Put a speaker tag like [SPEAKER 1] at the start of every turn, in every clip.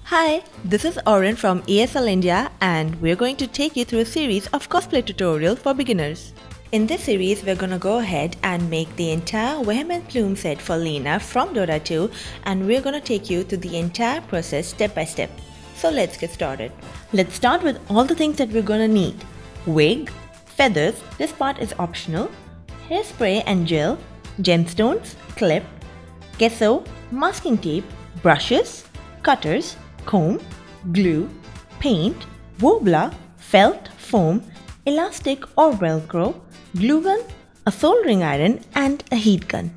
[SPEAKER 1] Hi, this is Aorin from ESL India and we're going to take you through a series of cosplay tutorials for beginners. In this series, we're gonna go ahead and make the entire Vehement Plume set for LINA from DOTA 2 and we're gonna take you through the entire process step by step. So let's get started. Let's start with all the things that we're gonna need. Wig, feathers, this part is optional, hairspray and gel, gemstones, clip, gesso, masking tape, brushes, cutters, comb, glue, paint, wobbler, felt, foam, elastic or velcro, glue gun, a soldering iron and a heat gun.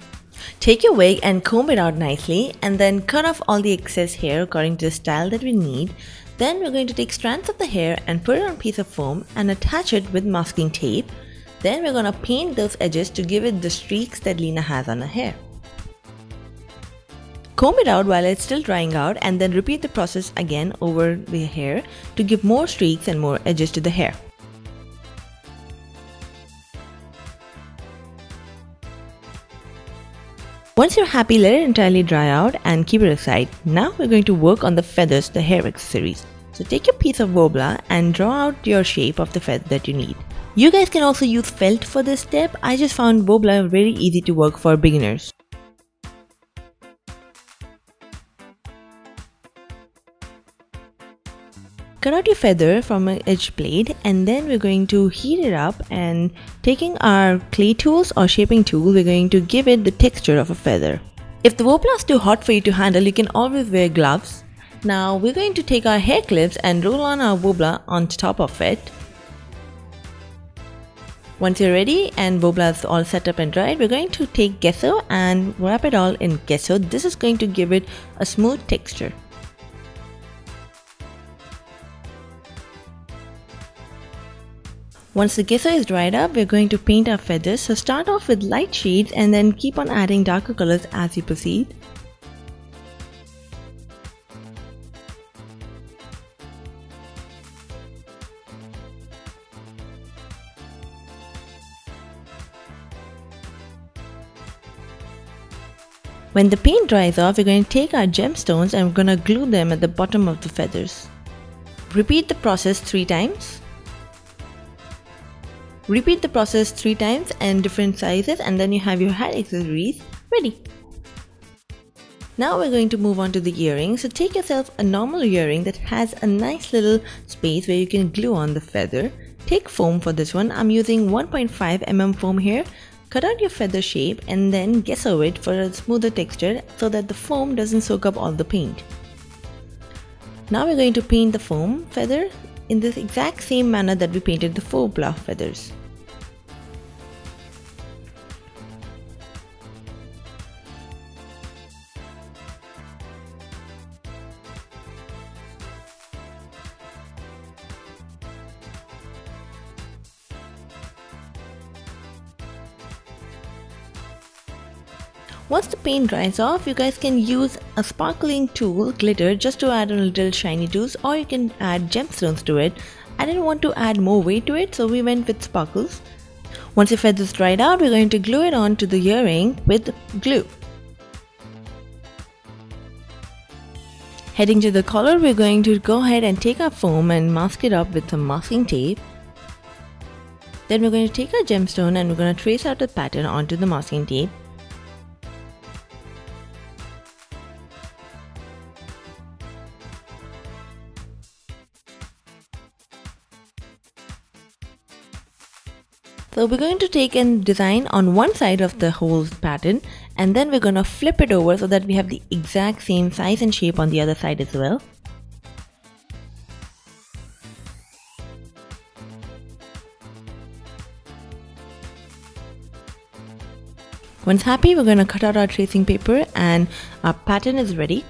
[SPEAKER 1] Take your wig and comb it out nicely and then cut off all the excess hair according to the style that we need. Then we're going to take strands of the hair and put it on a piece of foam and attach it with masking tape. Then we're going to paint those edges to give it the streaks that LINA has on her hair. Comb it out while it's still drying out and then repeat the process again over the hair to give more streaks and more edges to the hair. Once you're happy, let it entirely dry out and keep it aside. Now we're going to work on the feathers, the hair accessories. So take your piece of wobbler and draw out your shape of the feather that you need. You guys can also use felt for this step. I just found wobbler very easy to work for beginners. Cut out your feather from an edge blade and then we're going to heat it up and taking our clay tools or shaping tool, we're going to give it the texture of a feather. If the wobbler is too hot for you to handle, you can always wear gloves. Now we're going to take our hair clips and roll on our wobbler on top of it. Once you're ready and wobbler is all set up and dried, we're going to take gesso and wrap it all in gesso. This is going to give it a smooth texture. Once the gesso is dried up, we're going to paint our feathers. So start off with light shades and then keep on adding darker colors as you proceed. When the paint dries off, we're going to take our gemstones and we're going to glue them at the bottom of the feathers. Repeat the process 3 times. Repeat the process 3 times in different sizes and then you have your hat accessories ready. Now we're going to move on to the earrings. So take yourself a normal earring that has a nice little space where you can glue on the feather. Take foam for this one. I'm using 1.5 mm foam here. Cut out your feather shape and then gesso it for a smoother texture so that the foam doesn't soak up all the paint. Now we're going to paint the foam feather in this exact same manner that we painted the wobbler feathers. Once the paint dries off, you guys can use a sparkling tool, glitter, just to add a little shiny juice, or you can add gemstones to it. I didn't want to add more weight to it, so we went with sparkles. Once your feathers dried out, we're going to glue it on to the earring with glue. Heading to the collar, we're going to go ahead and take our foam and mask it up with some masking tape. Then we're going to take our gemstone and we're going to trace out a pattern onto the masking tape. So we're going to take a design on one side of the whole pattern and then we're going to flip it over so that we have the exact same size and shape on the other side as well. Once happy, we're going to cut out our tracing paper and our pattern is ready.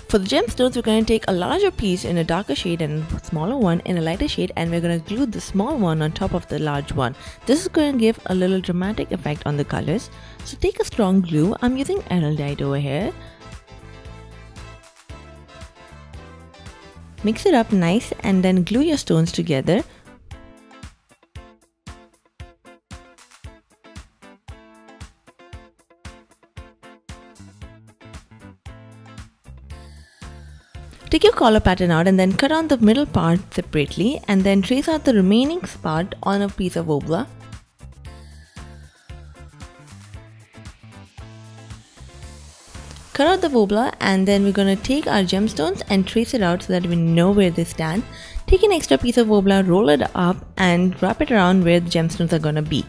[SPEAKER 1] For the gemstones, we're going to take a larger piece in a darker shade and a smaller one in a lighter shade and we're going to glue the small one on top of the large one. This is going to give a little dramatic effect on the colors. So take a strong glue. I'm using Araldite over here. Mix it up nice and then glue your stones together. Take your collar pattern out and then cut on the middle part separately and then trace out the remaining part on a piece of Wobla. Cut out the Wobla and then we're going to take our gemstones and trace it out so that we know where they stand. Take an extra piece of Wobla, roll it up and wrap it around where the gemstones are going to be.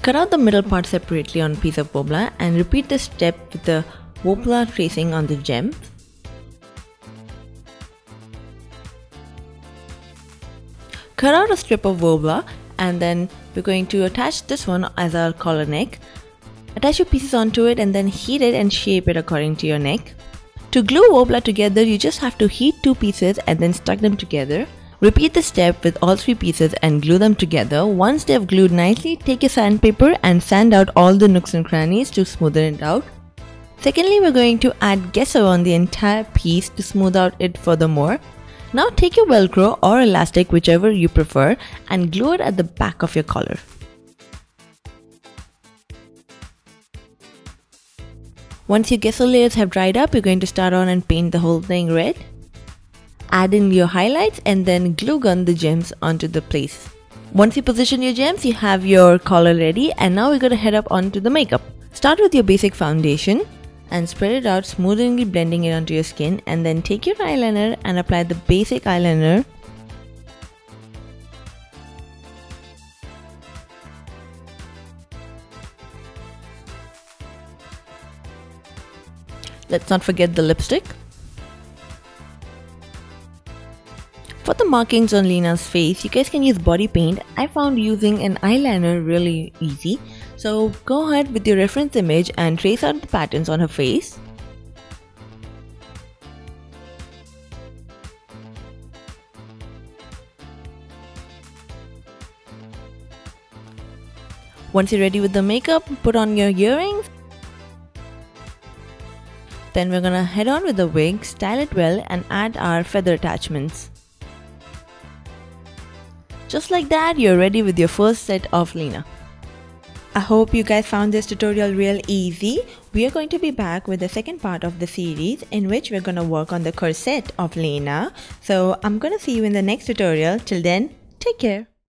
[SPEAKER 1] Cut out the middle part separately on a piece of Wobla and repeat this step with the Wobla tracing on the gems. Cut out a strip of Wobla and then we're going to attach this one as our collar neck. Attach your pieces onto it and then heat it and shape it according to your neck. To glue Wobla together, you just have to heat 2 pieces and then stuck them together. Repeat the step with all 3 pieces and glue them together. Once they have glued nicely, take your sandpaper and sand out all the nooks and crannies to smoothen it out. Secondly, we're going to add gesso on the entire piece to smooth out it furthermore. Now take your velcro or elastic, whichever you prefer, and glue it at the back of your collar. Once your gesso layers have dried up, you're going to start on and paint the whole thing red. Add in your highlights and then glue gun the gems onto the place. Once you position your gems, you have your collar ready, and now we're going to head up onto the makeup. Start with your basic foundation and spread it out, smoothly blending it onto your skin, and then take your eyeliner and apply the basic eyeliner. Let's not forget the lipstick. For the markings on Lina's face, you guys can use body paint. I found using an eyeliner really easy. So go ahead with your reference image and trace out the patterns on her face. Once you're ready with the makeup, put on your earrings. Then we're gonna head on with the wig, style it well and add our feather attachments. Just like that, you're ready with your first set of Lina. I hope you guys found this tutorial real easy. We are going to be back with the second part of the series in which we're gonna work on the corset of Lina. So I'm gonna see you in the next tutorial. Till then, take care.